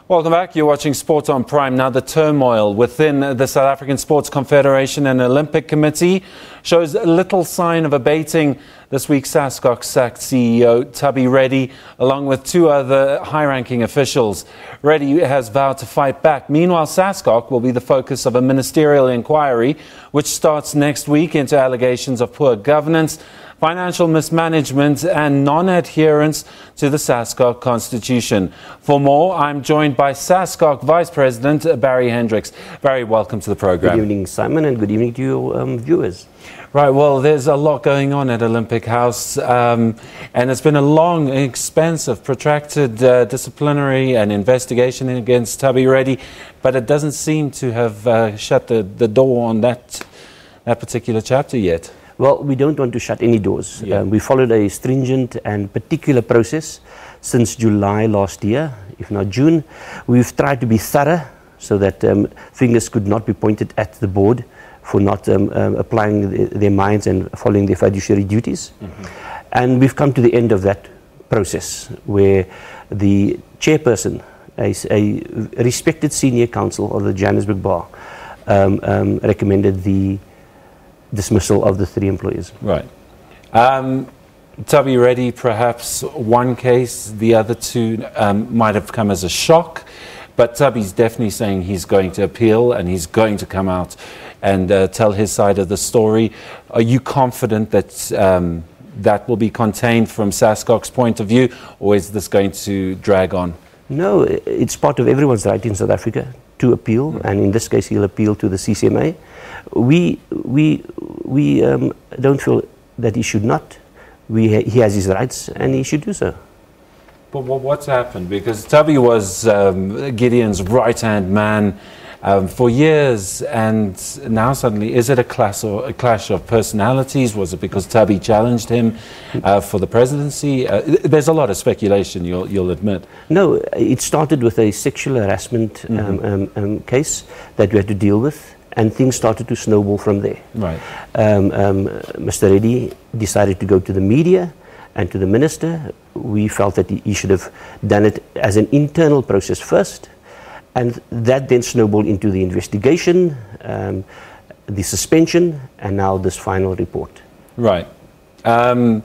Welcome back. You're watching Sport on Prime. Now, the turmoil within the South African Sports Confederation and Olympic Committee shows little sign of abating. This week, SASCOC sacked CEO Tubby Reddy, along with two other high-ranking officials. Reddy has vowed to fight back. Meanwhile, SASCOC will be the focus of a ministerial inquiry, which starts next week into allegations of poor governance, financial mismanagement and non-adherence to the SASCOC Constitution. For more, I'm joined by SASCOC Vice President Barry Hendricks. Barry, welcome to the program. Good evening, Simon, and good evening to your viewers. Right, well, there's a lot going on at Olympic House, and it's been a long, expensive, protracted disciplinary and investigation against Tubby Reddy, but it doesn't seem to have shut the door on that particular chapter yet. Well, we don't want to shut any doors. Yeah. We followed a stringent and particular process since July last year, if not June. We've tried to be thorough so that fingers could not be pointed at the board for not applying their minds and following their fiduciary duties. Mm-hmm. And we've come to the end of that process where the chairperson, a respected senior counsel of the Johannesburg Bar, recommended the dismissal of the three employees. Right. Tubby Reddy, perhaps one case, the other two might have come as a shock, but Tubby's definitely saying he's going to appeal and he's going to come out and tell his side of the story. Are you confident that that will be contained from SASCOC's point of view, or is this going to drag on? No, it's part of everyone's right in South Africa to appeal, and in this case he'll appeal to the CCMA. We don't feel that he should not. He has his rights and he should do so. But what's happened? Because Tubby was Gideon's right-hand man for years, and now suddenly, is it a clash of personalities? Was it because Tubby challenged him for the presidency? There's a lot of speculation, you'll admit. No, it started with a sexual harassment case that we had to deal with, and things started to snowball from there. Right. Mr. Reddy decided to go to the media and to the minister. We felt that he should have done it as an internal process first, and that then snowballed into the investigation, the suspension, and now this final report. Right. On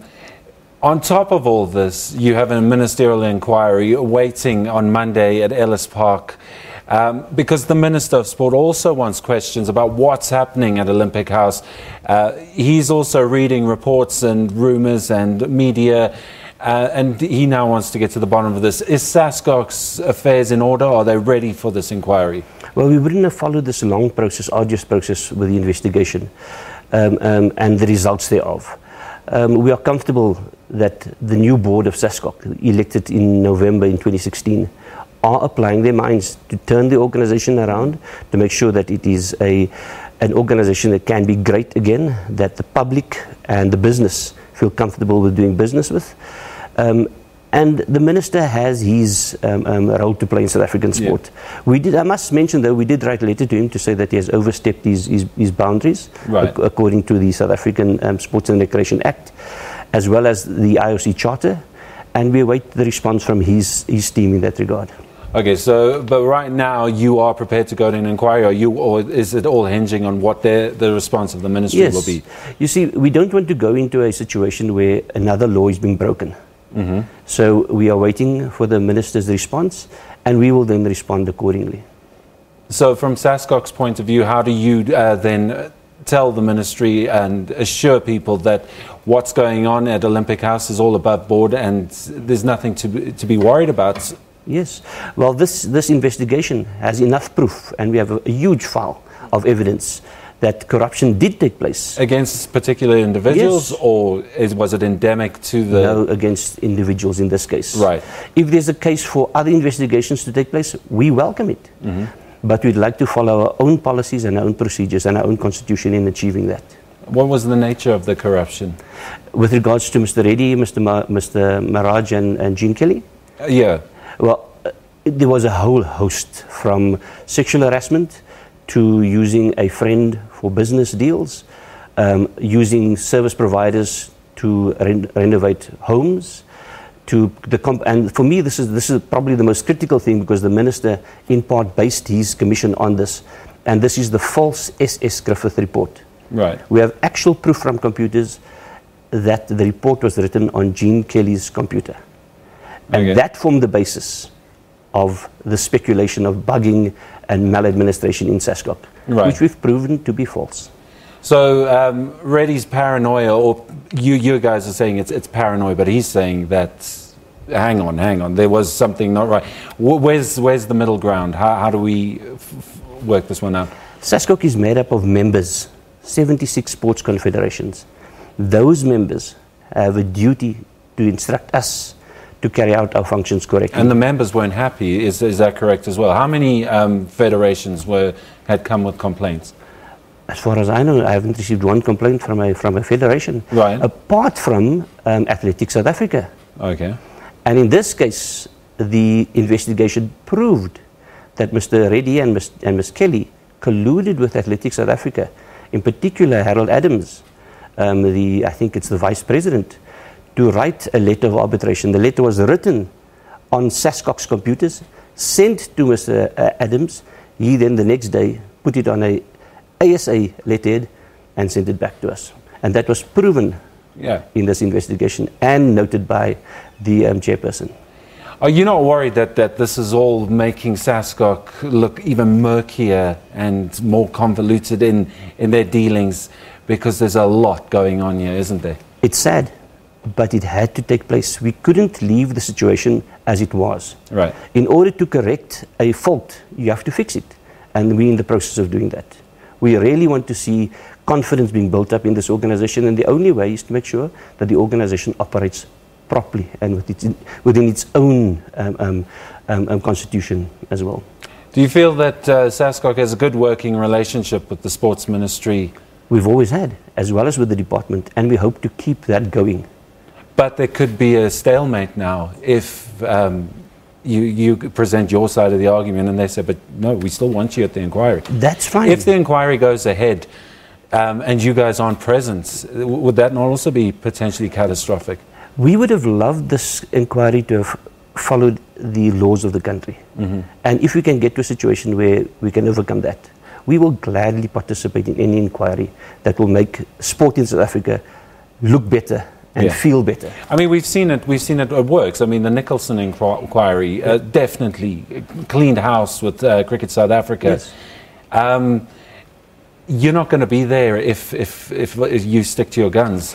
top of all this, you have a ministerial inquiry waiting on Monday at Ellis Park, because the Minister of Sport also wants questions about what's happening at Olympic House. He's also reading reports and rumours and media, and he now wants to get to the bottom of this. Is SASCOC's affairs in order? Are they ready for this inquiry? Well, we wouldn't have followed this long process, arduous process with the investigation and the results thereof. We are comfortable that the new board of SASCOC, elected in November in 2016, are applying their minds to turn the organization around, to make sure that it is an organization that can be great again, that the public and the business feel comfortable with doing business with. And the minister has his role to play in South African sport. Yeah. I must mention, though, we did write a letter to him to say that he has overstepped his boundaries, right, according to the South African Sports and Recreation Act, as well as the IOC Charter, and we await the response from his team in that regard. Okay, but right now you are prepared to go to an inquiry, or is it all hinging on what the response of the ministry will be? You see, we don't want to go into a situation where another law is being broken. Mm-hmm. So we are waiting for the minister's response, and we will then respond accordingly. So from SASCOC's point of view, how do you then tell the ministry and assure people that what's going on at Olympic House is all above board and there's nothing to be worried about? Yes. Well, this investigation has enough proof, and we have a huge file of evidence that corruption did take place. Against particular individuals? Yes. Or was it endemic to the... No, against individuals in this case. Right. If there's a case for other investigations to take place, we welcome it. Mm-hmm. But we'd like to follow our own policies and our own procedures and our own constitution in achieving that. What was the nature of the corruption? With regards to Mr. Reddy, Mr. Maraj and Jean Kelly? Yeah. Well, there was a whole host, from sexual harassment to using a friend for business deals, using service providers to renovate homes, and for me, this is probably the most critical thing, because the minister in part based his commission on this, and this is the false SS Griffith report. Right. We have actual proof from computers that the report was written on Gene Kelly's computer, and that formed the basis of the speculation of bugging and maladministration in SASCOC, which we've proven to be false. So Reddy's paranoia, or you guys are saying it's paranoia, but he's saying that, hang on, there was something not right. Where's the middle ground? How do we work this one out? SASCOC is made up of members, 76 sports confederations. Those members have a duty to instruct us to carry out our functions correctly. And the members weren't happy, is that correct as well? How many federations had come with complaints? As far as I know, I haven't received one complaint from a federation, apart from Athletics South Africa. Okay. And in this case, the investigation proved that Mr. Reddy and Ms. Kelly colluded with Athletics South Africa, in particular Harold Adams, I think it's the Vice President, to write a letter of arbitration. The letter was written on SASCOC's computers, sent to Mr. Adams. He then the next day put it on a ASA letterhead and sent it back to us. And that was proven in this investigation and noted by the chairperson. Are you not worried that this is all making SASCOC look even murkier and more convoluted in their dealings, because there's a lot going on here, isn't there? It's sad, but it had to take place. We couldn't leave the situation as it was. Right. In order to correct a fault, you have to fix it. And we're in the process of doing that. We really want to see confidence being built up in this organization, and the only way is to make sure that the organization operates properly and within its own constitution as well. Do you feel that SASCOC has a good working relationship with the sports ministry? We've always had, as well as with the department, and we hope to keep that going. But there could be a stalemate now if you present your side of the argument and they say, but no, we still want you at the inquiry. That's fine. If the inquiry goes ahead and you guys aren't present, would that not also be potentially catastrophic? We would have loved this inquiry to have followed the laws of the country. Mm-hmm. And if we can get to a situation where we can overcome that, we will gladly participate in any inquiry that will make sport in South Africa look better and feel better. I mean, we've seen it works. I mean, the Nicholson inquiry definitely cleaned house with Cricket South Africa. Yes. You're not going to be there if you stick to your guns.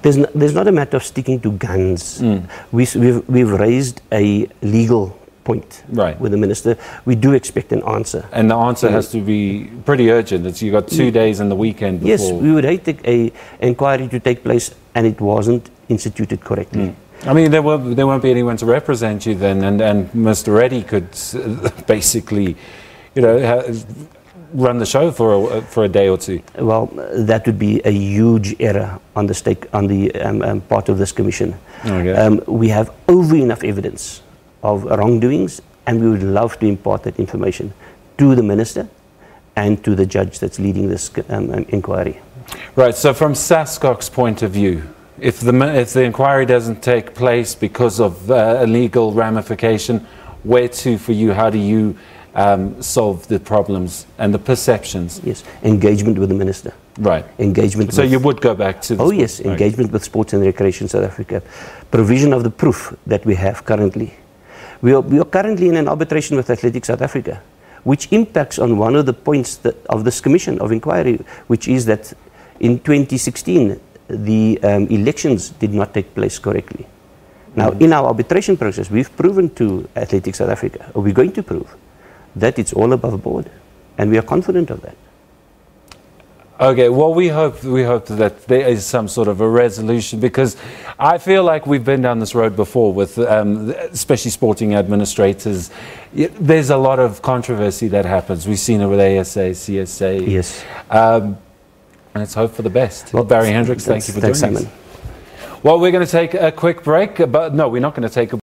There's not a matter of sticking to guns. We've raised a legal point with the minister. We do expect an answer. And the answer has to be pretty urgent. You've got 2 days in the weekend before. Yes, we would hate an inquiry to take place and it wasn't instituted correctly. I mean, there won't be anyone to represent you then, and Mr. Reddy could basically, run the show for a day or two. Well, that would be a huge error on the part of this commission. Okay. We have over enough evidence of wrongdoings, and we would love to impart that information to the minister and to the judge that's leading this inquiry. Right. So, from SASCOC's point of view, if the inquiry doesn't take place because of a legal ramification, where to for you? How do you solve the problems and the perceptions? Yes, engagement with the minister. Right. Engagement. So you would go back to the yes, engagement with Sports and Recreation South Africa. Provision of the proof that we have currently. We are currently in an arbitration with Athletics South Africa, which impacts on one of the points of this commission of inquiry, which is that in 2016 the elections did not take place correctly. Now, in our arbitration process, we've proven to Athletics South Africa, or we're going to prove, that it's all above board, and we are confident of that. Okay, well, we hope that there is some sort of a resolution, because I feel like we've been down this road before with especially sporting administrators. There's a lot of controversy that happens. We've seen it with ASA, CSA. Yes. And let's hope for the best. Well, Barry Hendricks, thank you for joining us. Thanks, Simon. Well, we're going to take a quick break, but no, we're not going to take a